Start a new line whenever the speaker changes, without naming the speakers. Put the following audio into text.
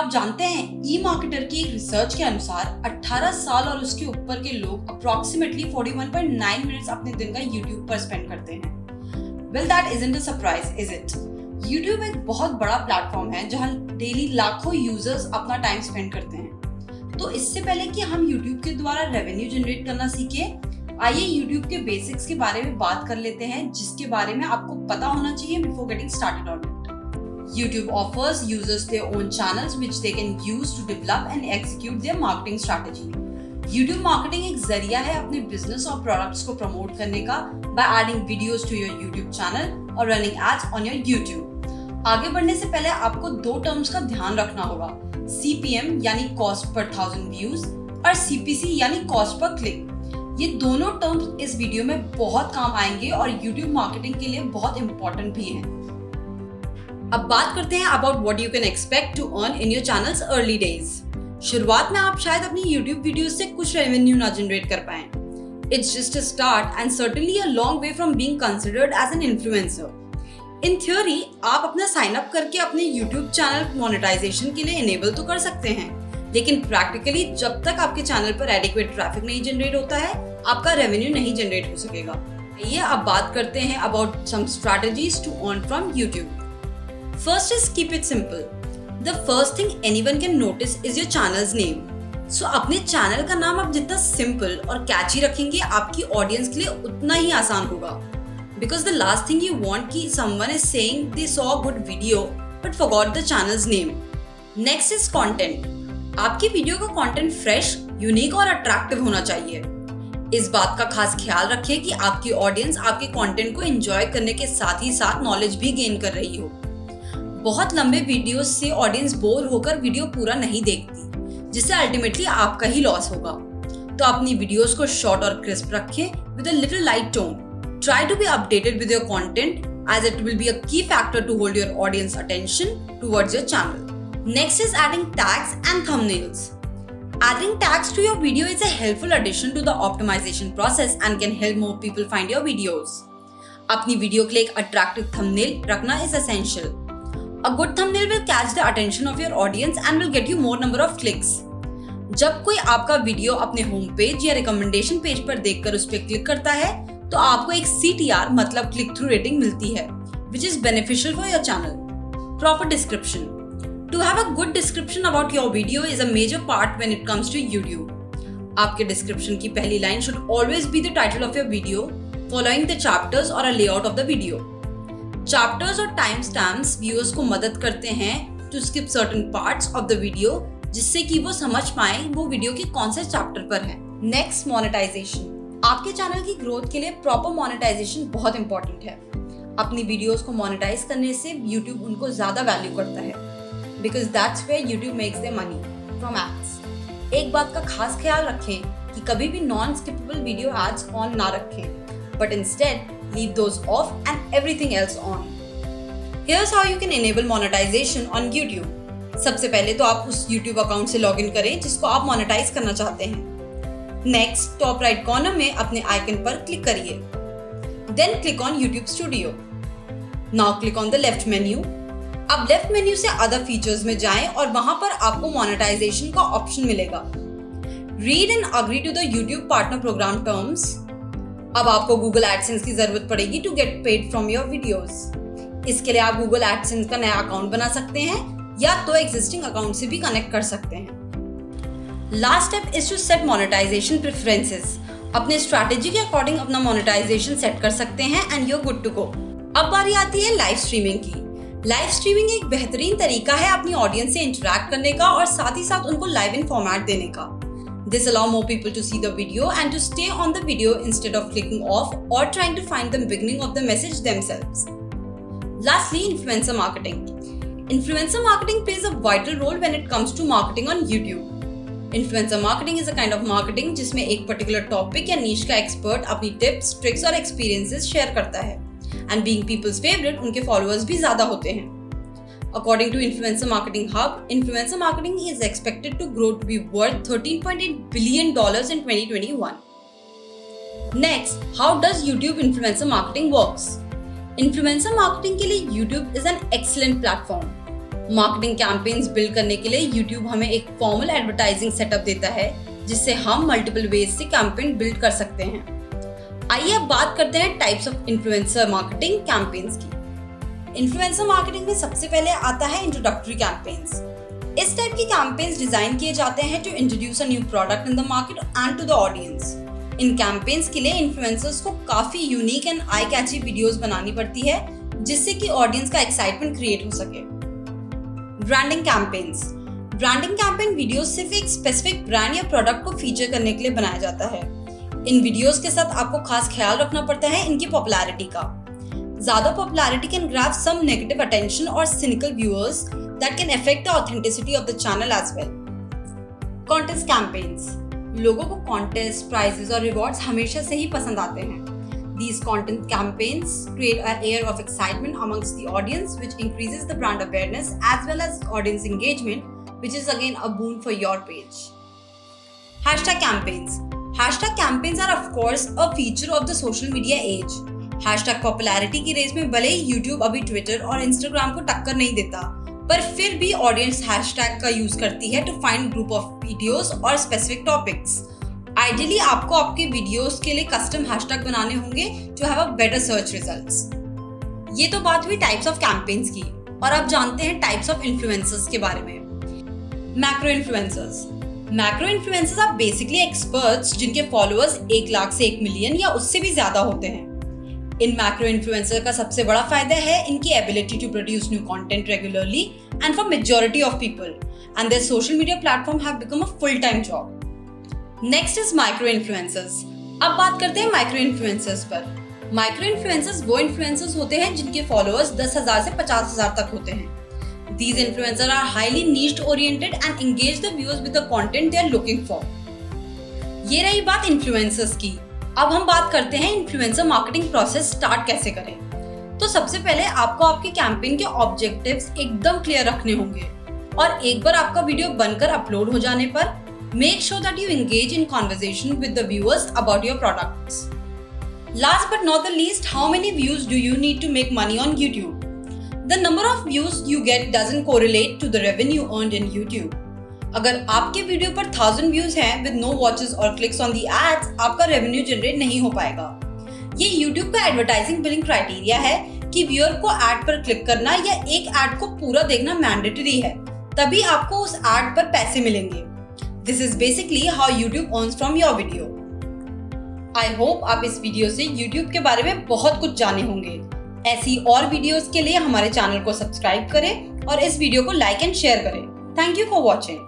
आप जानते हैं ई मार्केटर की एक रिसर्च के अनुसार 18 साल और उसके ऊपर के लोग अप्रोक्सीमेटली 41.9 मिनट्स अपने दिन का YouTube पर स्पेंड करते हैं। Well that isn't a surprise, is it? YouTube एक बहुत बड़ा प्लेटफॉर्म है जहां डेली लाखों यूजर्स अपना टाइम स्पेंड करते हैं। तो इससे पहले कि हम YouTube के द्वारा रेवेन्यू जनरेट करना सीखे, आइए YouTube के बेसिक्स के बारे में बात कर लेते हैं, जिसके बारे में आपको पता होना चाहिए before getting started on it. YouTube offers users their own channels which they can use to develop and execute their marketing strategy. YouTube marketing एक जरिया है अपने बिजनेस और प्रोडक्ट्स को प्रमोट करने का by adding videos to your YouTube channel और running ads on your YouTube. आगे बढ़ने से पहले आपको दो टर्म्स का ध्यान रखना होगा, CPM यानी कॉस्ट पर 1000 व्यूज और CPC यानी कॉस्ट पर क्लिक। ये दोनों टर्म्स इस वीडियो में बहुत काम आएंगे और YouTube मार्केटिंग के लिए बहुत इंपॉर्टेंट भी हैं। अब बात करते हैं about what you can expect to earn in your channels early days. शुरुआत में आप शायद अपनी YouTube वीडियोस से कुछ रेवेन्यू ना जनरेट कर पाएं। It's just a start and certainly a long way from being considered as an influencer. In theory आप अपना साइन अप करके अपने YouTube चैनल मोनेटाइजेशन के लिए इनेबल तो कर सकते हैं, लेकिन प्रैक्टिकली जब तक आपके चैनल पर एडिक्वेट ट्रैफिक नहीं जनरेट होता है, आपका रेवेन्यू नहीं जनरेट हो सकेगा। आइए अब बात करते हैं about some strategies to earn from YouTube। First is keep it simple. The first thing anyone can notice is your channel's name. So अपने चैनल का नाम आप जितना सिंपल और कैची रखेंगे, आपकी ऑडियंस के लिए उतना ही आसान होगा। Because the last thing you want कि someone is saying they saw a good video but forgot the channel's name. Next is content. आपकी वीडियो का कंटेंट फ्रेश, यूनिक और अट्रैक्टिव होना चाहिए। इस बात का खास ख्याल रखिए कि आपकी ऑडियंस आपके कंटेंट को एंजॉय करने के साथ ही साथ नॉलेज भी गेन कर रही हो। बहुत लंबे वीडियोस से ऑडियंस बोर होकर वीडियो पूरा नहीं देखती, जिससे अल्टीमेटली आपका ही लॉस होगा। तो अपनी वीडियोस को शॉर्ट और क्रिस्प रखें with a little light tone. Try to be updated with your content as it will be a key factor to hold your audience attention towards your channel. Next is adding tags and thumbnails. Adding tags to your video is a helpful addition to the optimization process and can help more people find your videos. अपनी video के लिए एक attractive thumbnail रखना is essential. A good thumbnail will catch the attention of your audience and will get you more number of clicks. जब कोई आपका video अपने home page या रिकमेंडेशन पेज पर देखकर उस पर क्लिक करता है, तो आपको एक CTR मतलब क्लिक थ्रू रेटिंग मिलती है, which is beneficial for your channel. Proper description. To have a good description about your video is a major part when it comes to YouTube. आपके डिस्क्रिप्शन की पहली line should always be the title of your video, following the chapters or a layout of the video. Chapters और time stamps viewers को मदद करते हैं to skip certain parts of the video, जिससे कि वो समझ पाएं वो वीडियो के कौन से चैप्टर पर है। Next, monetisation. आपके चैनल की ग्रोथ के लिए प्रॉपर मोनेटाइजेशन बहुत इंपॉर्टेंट है। अपनी वीडियोस को मोनेटाइज करने से YouTube उनको ज्यादा वैल्यू करता है, because that's where YouTube makes their money from ads. एक बात का खास ख्याल रखें कि कभी भी non skippable video ads on ना रखें, but instead leave those off and everything else on. Here's how you can enable monetization on YouTube. सबसे पहले तो आप उस YouTube अकाउंट से लॉगिन करें जिसको आप मोनेटाइज करना चाहते हैं। नेक्स्ट, टॉप राइट कॉर्नर में अपने आइकन पर क्लिक करिए। Then click on YouTube Studio. Now click on the left menu. अब लेफ्ट मेन्यू से अदर फीचर्स में जाएं और वहां पर आपको मोनेटाइजेशन का ऑप्शन मिलेगा। Read and agree to the YouTube Partner Program terms. अब आपको Google AdSense की जरूरत पड़ेगी to get paid from your videos. इसके लिए आप Google AdSense का नया अकाउंट बना सकते हैं या तो एग्जिस्टिंग अकाउंट से भी कनेक्ट कर सकते हैं। Last step is to set monetisation preferences. अपने स्ट्रैटेजी के अकॉर्डिंग अपना मोनेटाइजेशन सेट कर सकते हैं and you're good to go. अब बारी आती है लाइव स्ट्रीमिंग की। लाइव स्ट्रीमिंग एक बेहतरीन तरीका है अपनी ऑडियंस से इंटरेक्ट करने का और साथ ही साथ उनको लाइव इन फॉर्मेट देने का। This allow more people to see the video and to stay on the video instead of clicking off or trying to find the beginning of the message themselves. Lastly, influencer marketing. Influencer marketing plays a vital role when it comes to marketing on YouTube. Influencer marketing is a kind of marketing जिसमें एक particular topic या niche का expert अपनी tips, tricks और experiences share करता है, and being people's favorite, उनके followers भी ज़्यादा होते हैं। According to Influencer Marketing Hub, influencer marketing is expected to grow to be worth $13.8 billion in 2021. Next, how does YouTube influencer marketing works? Influencer marketing के लिए YouTube is an excellent platform. Marketing campaigns build करने के लिए YouTube हमें एक formal advertising setup देता है जिससे हम मल्टीपल वेज से कैंपेन बिल्ड कर सकते हैं। आइए अब बात करते हैं types of influencer marketing campaigns की। इन्फ्लुएंसर मार्केटिंग में सबसे पहले आता है इंट्रोडक्टरी कैंपेन्स। इस टाइप की कैंपेन्स डिजाइन किए जाते हैं to introduce a new product in the market and to the audience. इन कैंपेन्स के लिए इन्फ्लुएंसर्स को काफी unique and eye catchy videos बनानी पड़ती है जिससे कि ऑडियंस का एक्साइटमेंट क्रिएट हो सके। Branding campaigns. Branding campaign video सिर्फ एक स्पेसिफिक ब्रांड या प्रोडक्ट को फीचर करने के लिए बनाया जाता है। इन वीडियोस के साथ आपको खास ख्याल रखना पड़ता है इनकी पॉपुलैरिटी का। ज्यादा popularity can grab some negative attention और cynical viewers that can affect the authenticity of the channel as well. Contest campaigns. लोगों को कॉन्टेस्ट, प्राइजेस और रिवॉर्ड्स हमेशा से ही पसंद आते हैं। These content campaigns create an air of excitement amongst the audience, which increases the brand awareness as well as audience engagement, which is again a boon for your page. Hashtag campaigns. Hashtag campaigns are of course a feature of the social media age. Hashtag popularity की race में भले ही YouTube अभी Twitter और Instagram को टक्कर नहीं देता, पर फिर भी ऑडियंस हैशटैग का यूज करती है to find group of videos और स्पेसिफिक टॉपिक्स। आइडियली आपको आपके वीडियोस के लिए कस्टम हैशटैग बनाने होंगे to have a better search results. ये तो बात हुई टाइप्स ऑफ कैंपेन्स की, और अब जानते हैं टाइप्स ऑफ इन्फ्लुएंसर्स के बारे में। Macro influencers. Macro influencers are basically experts जिनके फॉलोअर्स 1 लाख से 1 मिलियन या उससे भी ज्यादा होते हैं। इन मैक्रो इन्फ्लुएंसर का सबसे बड़ा फायदा है इनकी ability to produce new content regularly and for majority of people, and their social media platform have become a full time job. Next is micro influencers. अब बात करते हैं माइक्रो इन्फ्लुएंसर्स पर। माइक्रो इन्फ्लुएंसर्स वो इन्फ्लुएंसर्स होते हैं जिनके followers 10,000 से 50,000 तक होते हैं। These influencers are highly niche oriented and engage the viewers with the content they are looking for. ये रही बात इन्फ्लुएंसर्स की। अब हम बात करते हैं इन्फ्लुएंसर मार्केटिंग प्रोसेस स्टार्ट कैसे करें। तो सबसे पहले आपको आपके कैंपेन के ऑब्जेक्टिव्स एकदम क्लियर रखने होंगे, और एक बार आपका वीडियो बनकर अपलोड हो जाने पर make sure that you engage in conversation with the viewers about your products. Last but not the least, how many views do you need to make money on YouTube? The number of views you get doesn't correlate to the revenue earned in YouTube. अगर आपके video पर 1000 views हैं with no watches or clicks on the ads, आपका revenue generate नहीं हो पाएगा। ये YouTube का एडवर्टाइजिंग बिलिंग क्राइटेरिया है कि व्यूअर को एड पर क्लिक करना या एक एड को पूरा देखना मैंडेटरी है, तभी आपको उस एड पर पैसे मिलेंगे। This is basically how YouTube earns from your video. I hope आप इस वीडियो से YouTube के बारे में बहुत कुछ जाने होंगे। ऐसी और वीडियोस के लिए हमारे चैनल को सब्सक्राइब करें और इस वीडियो को लाइक एंड शेयर करें। Thank you for watching.